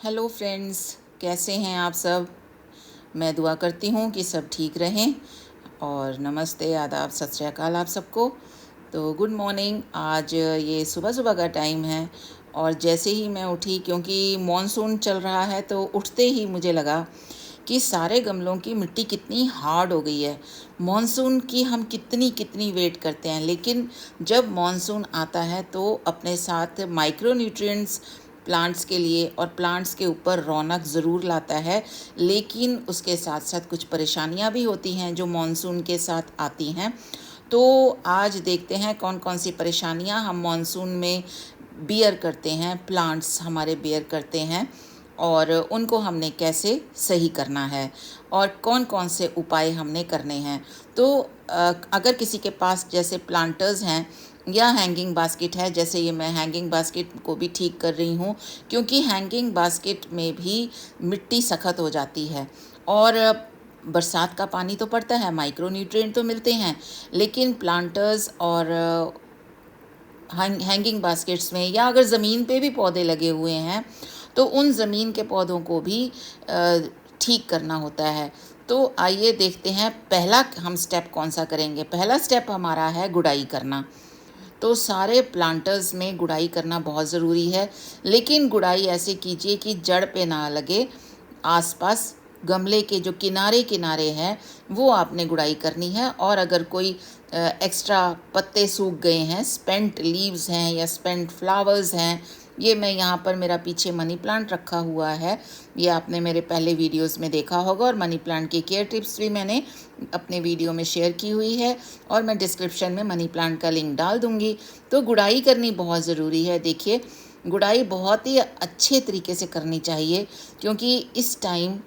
Hello friends, कैसे हैं आप सब। मैं दुआ करती हूँ कि सब ठीक रहें। और नमस्ते, आदाब, सत श्री अकाल आप सबको। तो गुड मॉर्निंग। आज ये सुबह सुबह का टाइम है और जैसे ही मैं उठी, क्योंकि मॉनसून चल रहा है, तो उठते ही मुझे लगा कि सारे गमलों की मिट्टी कितनी हार्ड हो गई है। मॉनसून की हम कितनी कितनी वेट करते हैं, लेकिन जब मॉनसून आता है तो अपने साथ माइक्रो न्यूट्रिएंट्स प्लांट्स के लिए और प्लांट्स के ऊपर रौनक ज़रूर लाता है। लेकिन उसके साथ साथ कुछ परेशानियां भी होती हैं जो मॉनसून के साथ आती हैं। तो आज देखते हैं कौन कौन सी परेशानियां हम मॉनसून में बियर करते हैं, प्लांट्स हमारे बियर करते हैं, और उनको हमने कैसे सही करना है और कौन कौन से उपाय हमने करने हैं। तो अगर किसी के पास जैसे प्लांटर्स हैं या हैंगिंग बास्केट है, जैसे ये मैं हैंगिंग बास्केट को भी ठीक कर रही हूँ, क्योंकि हैंगिंग बास्केट में भी मिट्टी सख्त हो जाती है। और बरसात का पानी तो पड़ता है, माइक्रो न्यूट्रिएंट तो मिलते हैं, लेकिन प्लांटर्स और हैंगिंग बास्केट्स में, या अगर ज़मीन पे भी पौधे लगे हुए हैं तो उन ज़मीन के पौधों को भी ठीक करना होता है। तो आइए देखते हैं पहला हम स्टेप कौन सा करेंगे। पहला स्टेप हमारा है गुड़ाई करना। तो सारे प्लांटर्स में गुड़ाई करना बहुत ज़रूरी है, लेकिन गुड़ाई ऐसे कीजिए कि जड़ पे ना लगे। आसपास गमले के जो किनारे किनारे हैं वो आपने गुड़ाई करनी है। और अगर कोई एक्स्ट्रा पत्ते सूख गए हैं, स्पेंट लीव्स हैं या स्पेंट फ्लावर्स हैं, ये मैं यहाँ पर मेरा पीछे मनी प्लांट रखा हुआ है, ये आपने मेरे पहले वीडियोस में देखा होगा, और मनी प्लांट की केयर टिप्स भी मैंने अपने वीडियो में शेयर की हुई है, और मैं डिस्क्रिप्शन में मनी प्लांट का लिंक डाल दूँगी। तो गुड़ाई करनी बहुत ज़रूरी है। देखिए, गुड़ाई बहुत ही अच्छे तरीके से करनी चाहिए, क्योंकि इस टाइम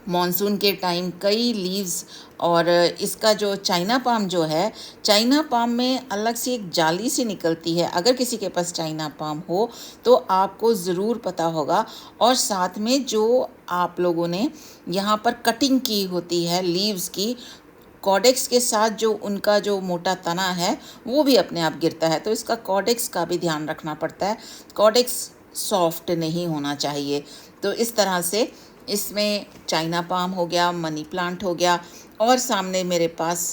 मॉनसून के टाइम कई लीव्स, और इसका जो चाइना पाम जो है, चाइना पाम में अलग से एक जाली सी निकलती है। अगर किसी के पास चाइना पाम हो तो आपको ज़रूर पता होगा। और साथ में जो आप लोगों ने यहाँ पर कटिंग की होती है लीव्स की, कॉडेक्स के साथ जो उनका जो मोटा तना है वो भी अपने आप गिरता है। तो इसका कॉडेक्स का भी ध्यान रखना पड़ता है। कॉडेक्स सॉफ्ट नहीं होना चाहिए। तो इस तरह से इसमें चाइना पाम हो गया, मनी प्लांट हो गया, और सामने मेरे पास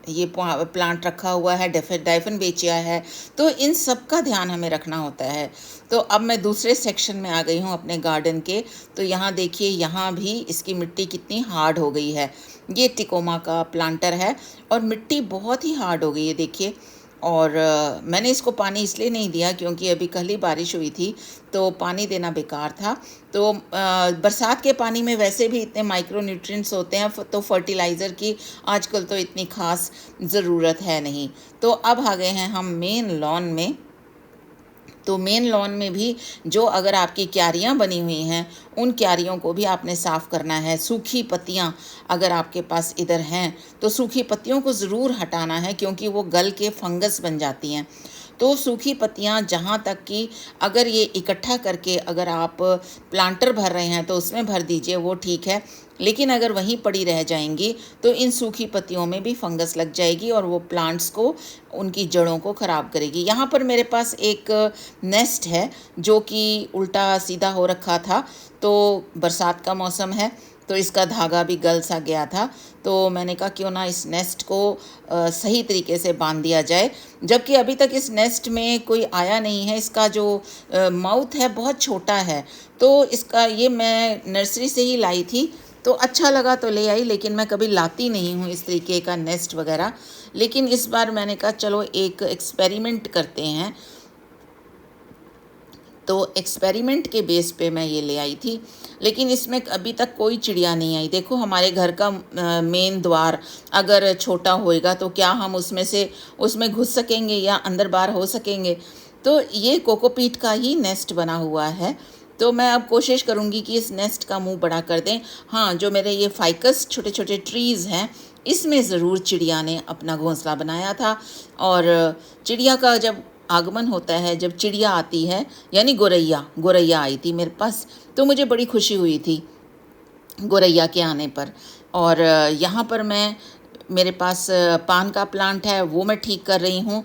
ये प्लांट रखा हुआ है, डाइफन बेचिया है। तो इन सब का ध्यान हमें रखना होता है। तो अब मैं दूसरे सेक्शन में आ गई हूँ अपने गार्डन के। तो यहाँ देखिए, यहाँ भी इसकी मिट्टी कितनी हार्ड हो गई है। ये टिकोमा का प्लांटर है और मिट्टी बहुत ही हार्ड हो गई है, देखिए। और मैंने इसको पानी इसलिए नहीं दिया क्योंकि अभी कल ही बारिश हुई थी, तो पानी देना बेकार था। तो बरसात के पानी में वैसे भी इतने माइक्रो न्यूट्रिएंट्स होते हैं, तो फर्टिलाइज़र की आजकल तो इतनी ख़ास ज़रूरत है नहीं। तो अब आ गए हैं हम मेन लॉन में। तो मेन लॉन में भी जो अगर आपकी क्यारियाँ बनी हुई हैं, उन क्यारियों को भी आपने साफ़ करना है। सूखी पत्तियाँ अगर आपके पास इधर हैं तो सूखी पत्तियों को ज़रूर हटाना है, क्योंकि वो गल के फंगस बन जाती हैं। तो सूखी पत्तियाँ जहाँ तक कि अगर ये इकट्ठा करके अगर आप प्लांटर भर रहे हैं तो उसमें भर दीजिए, वो ठीक है। लेकिन अगर वहीं पड़ी रह जाएंगी तो इन सूखी पत्तियों में भी फंगस लग जाएगी और वो प्लांट्स को, उनकी जड़ों को ख़राब करेगी। यहाँ पर मेरे पास एक नेस्ट है जो कि उल्टा सीधा हो रखा था। तो बरसात का मौसम है तो इसका धागा भी गल सा गया था। तो मैंने कहा क्यों ना इस नेस्ट को सही तरीके से बांध दिया जाए, जबकि अभी तक इस नेस्ट में कोई आया नहीं है। इसका जो माउथ है बहुत छोटा है। तो इसका ये मैं नर्सरी से ही लाई थी, तो अच्छा लगा तो ले आई, लेकिन मैं कभी लाती नहीं हूँ इस तरीके का नेस्ट वगैरह। लेकिन इस बार मैंने कहा चलो एक एक्सपेरिमेंट करते हैं। तो एक्सपेरिमेंट के बेस पे मैं ये ले आई थी, लेकिन इसमें अभी तक कोई चिड़िया नहीं आई। देखो, हमारे घर का मेन द्वार अगर छोटा होएगा तो क्या हम उसमें घुस सकेंगे या अंदर बाहर हो सकेंगे। तो ये कोकोपीट का ही नेस्ट बना हुआ है। तो मैं अब कोशिश करूँगी कि इस नेस्ट का मुंह बड़ा कर दें। हाँ, जो मेरे ये फाइकस छोटे छोटे ट्रीज़ हैं, इसमें ज़रूर चिड़िया ने अपना घोंसला बनाया था। और चिड़िया का जब आगमन होता है, जब चिड़िया आती है, यानी गोरैया आई थी मेरे पास, तो मुझे बड़ी खुशी हुई थी गोरैया के आने पर। और यहाँ पर मैं मेरे पास पान का प्लांट है, वो मैं ठीक कर रही हूँ।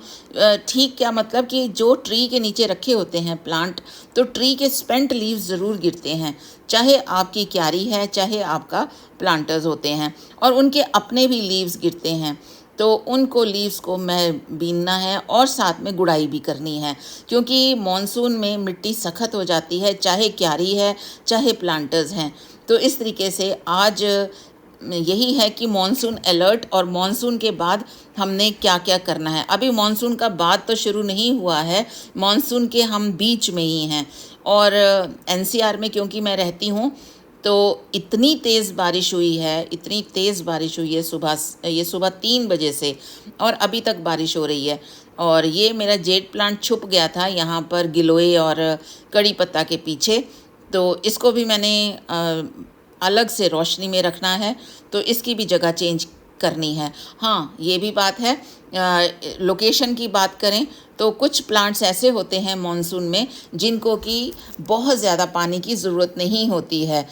ठीक क्या मतलब कि जो ट्री के नीचे रखे होते हैं प्लांट, तो ट्री के स्पेंट लीव्स ज़रूर गिरते हैं, चाहे आपकी क्यारी है, चाहे आपका प्लांटर्स होते हैं, और उनके अपने भी लीव्स गिरते हैं। तो उनको लीव्स को मैं बीनना है और साथ में गुड़ाई भी करनी है, क्योंकि मॉनसून में मिट्टी सख्त हो जाती है, चाहे क्यारी है, चाहे प्लांटर्स हैं। तो इस तरीके से आज यही है कि मॉनसून अलर्ट और मॉनसून के बाद हमने क्या क्या करना है। अभी मॉनसून का बाद तो शुरू नहीं हुआ है, मॉनसून के हम बीच में ही हैं। और एनसीआर में क्योंकि मैं रहती हूँ, तो इतनी तेज़ बारिश हुई है, इतनी तेज़ बारिश हुई है सुबह 3 बजे से, और अभी तक बारिश हो रही है। और ये मेरा जेड प्लांट छुप गया था यहाँ पर गिलोय और कड़ी पत्ता के पीछे, तो इसको भी मैंने अलग से रोशनी में रखना है, तो इसकी भी जगह चेंज करनी है। हाँ, ये भी बात है, लोकेशन की बात करें तो कुछ प्लांट्स ऐसे होते हैं मॉनसून में जिनको कि बहुत ज़्यादा पानी की ज़रूरत नहीं होती है।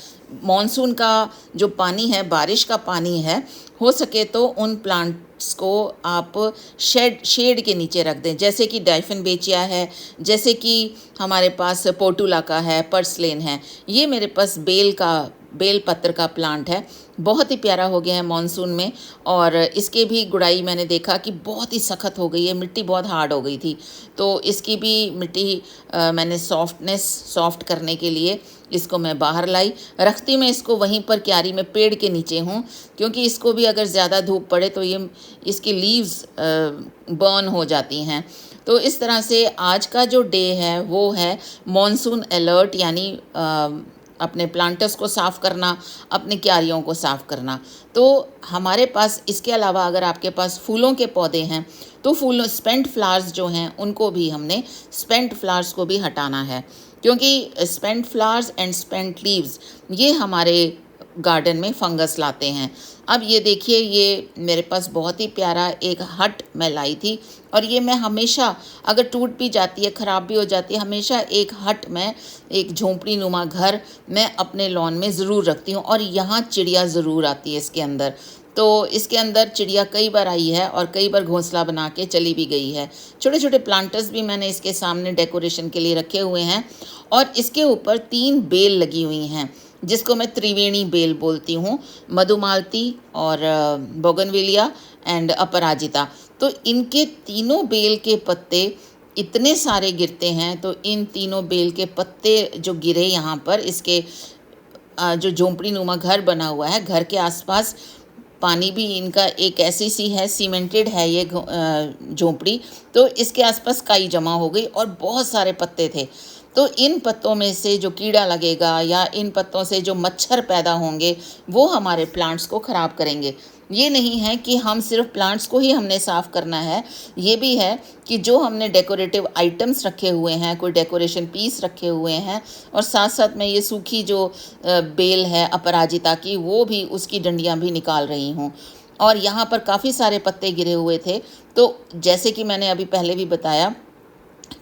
मॉनसून का जो पानी है, बारिश का पानी है, हो सके तो उन प्लांट्स को आप शेड के नीचे रख दें, जैसे कि डाइफिनबेचिया है, जैसे कि हमारे पास पोर्टुला का है, पर्सलेन है। ये मेरे पास बेल पत्र का प्लांट है, बहुत ही प्यारा हो गया है मॉनसून में। और इसके भी गुड़ाई मैंने देखा कि बहुत ही सख्त हो गई है, मिट्टी बहुत हार्ड हो गई थी, तो इसकी भी मिट्टी मैंने सॉफ्ट करने के लिए इसको मैं बाहर लाई। रखती मैं इसको वहीं पर क्यारी में पेड़ के नीचे हूँ, क्योंकि इसको भी अगर ज़्यादा धूप पड़े तो ये इसकी लीव्स बर्न हो जाती हैं। तो इस तरह से आज का जो डे है वो है मॉनसून अलर्ट, यानी अपने प्लांटर्स को साफ़ करना, अपने क्यारियों को साफ़ करना। तो हमारे पास इसके अलावा अगर आपके पास फूलों के पौधे हैं, तो स्पेंट फ्लावर्स जो हैं उनको भी हमने स्पेंट फ्लावर्स को भी हटाना है, क्योंकि spent flowers and spent leaves ये हमारे गार्डन में फंगस लाते हैं। अब ये देखिए, ये मेरे पास बहुत ही प्यारा एक हट मैं लाई थी, और ये मैं हमेशा, अगर टूट भी जाती है, ख़राब भी हो जाती है, हमेशा एक हट में, एक झोंपड़ी नुमा घर मैं अपने लॉन में ज़रूर रखती हूँ। और यहाँ चिड़िया ज़रूर आती है इसके अंदर, तो इसके अंदर चिड़िया कई बार आई है और कई बार घोंसला बना के चली भी गई है। छोटे छोटे प्लांटर्स भी मैंने इसके सामने डेकोरेशन के लिए रखे हुए हैं, और इसके ऊपर 3 बेल लगी हुई हैं, जिसको मैं त्रिवेणी बेल बोलती हूँ, मधुमालती और बोगनविलिया एंड अपराजिता। तो इनके तीनों बेल के पत्ते इतने सारे गिरते हैं, तो इन तीनों बेल के पत्ते जो गिरे यहाँ पर, इसके जो झोंपड़ी नुमा घर बना हुआ है, घर के आसपास पानी भी इनका एक ऐसी सी है, सीमेंटेड है ये झोंपड़ी, तो इसके आसपास काई जमा हो गई और बहुत सारे पत्ते थे। तो इन पत्तों में से जो कीड़ा लगेगा या इन पत्तों से जो मच्छर पैदा होंगे, वो हमारे प्लांट्स को ख़राब करेंगे। ये नहीं है कि हम सिर्फ प्लांट्स को ही हमने साफ़ करना है, ये भी है कि जो हमने डेकोरेटिव आइटम्स रखे हुए हैं, कोई डेकोरेशन पीस रखे हुए हैं, और साथ साथ में ये सूखी जो बेल है अपराजिता की, वो भी, उसकी डंडियाँ भी निकाल रही हूँ। और यहाँ पर काफ़ी सारे पत्ते गिरे हुए थे, तो जैसे कि मैंने अभी पहले भी बताया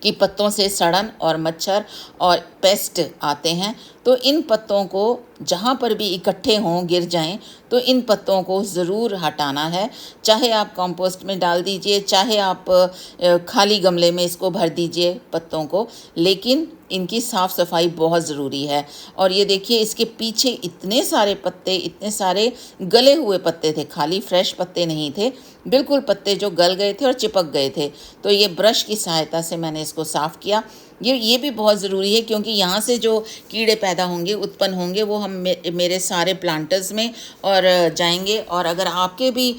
कि पत्तों से सड़न और मच्छर और पेस्ट आते हैं, तो इन पत्तों को जहाँ पर भी इकट्ठे हों, गिर जाएं, तो इन पत्तों को ज़रूर हटाना है। चाहे आप कंपोस्ट में डाल दीजिए, चाहे आप खाली गमले में इसको भर दीजिए पत्तों को, लेकिन इनकी साफ़ सफाई बहुत ज़रूरी है। और ये देखिए, इसके पीछे इतने सारे पत्ते, इतने सारे गले हुए पत्ते थे, खाली फ्रेश पत्ते नहीं थे, बिल्कुल पत्ते जो गल गए थे और चिपक गए थे। तो ये ब्रश की सहायता से मैंने इसको साफ़ किया। ये भी बहुत ज़रूरी है, क्योंकि यहाँ से जो कीड़े पैदा होंगे, उत्पन्न होंगे, वो हम मेरे सारे प्लांटर्स में और जाएंगे। और अगर आपके भी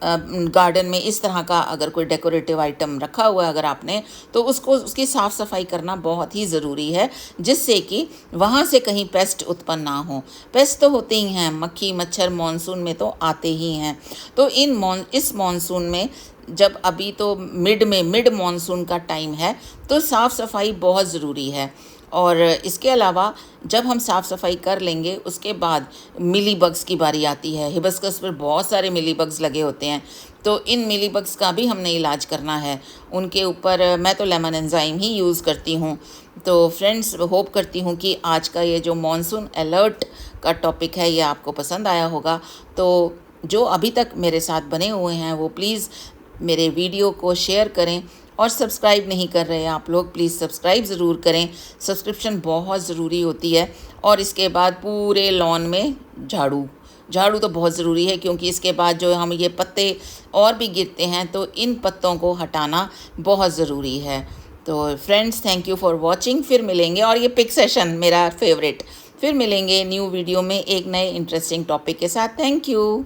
गार्डन में इस तरह का अगर कोई डेकोरेटिव आइटम रखा हुआ है अगर आपने, तो उसकी साफ़ सफाई करना बहुत ही ज़रूरी है, जिससे कि वहाँ से कहीं पेस्ट उत्पन्न ना हो। पेस्ट तो होते ही हैं, मक्खी मच्छर मॉनसून में तो आते ही हैं। तो इस मॉनसून में, जब अभी तो मिड मॉनसून का टाइम है, तो साफ़ सफाई बहुत ज़रूरी है। और इसके अलावा जब हम साफ़ सफाई कर लेंगे, उसके बाद मिली बग्स की बारी आती है। हिबिस्कस पर बहुत सारे मिली बग्स लगे होते हैं, तो इन मिली बग्स का भी हमने इलाज करना है। उनके ऊपर मैं तो लेमन एंजाइम ही यूज़ करती हूँ। तो फ्रेंड्स, होप करती हूँ कि आज का ये जो मॉनसून अलर्ट का टॉपिक है, ये आपको पसंद आया होगा। तो जो अभी तक मेरे साथ बने हुए हैं वो प्लीज़ मेरे वीडियो को शेयर करें, और सब्सक्राइब नहीं कर रहे आप लोग प्लीज़ सब्सक्राइब ज़रूर करें। सब्सक्रिप्शन बहुत ज़रूरी होती है। और इसके बाद पूरे लॉन में झाड़ू, झाड़ू तो बहुत ज़रूरी है, क्योंकि इसके बाद जो हम ये पत्ते और भी गिरते हैं तो इन पत्तों को हटाना बहुत ज़रूरी है। तो friends, thank you for watching. फिर मिलेंगे, और ये पिक सेशन मेरा फेवरेट। फिर मिलेंगे न्यू वीडियो में एक नए इंटरेस्टिंग टॉपिक के साथ। Thank you.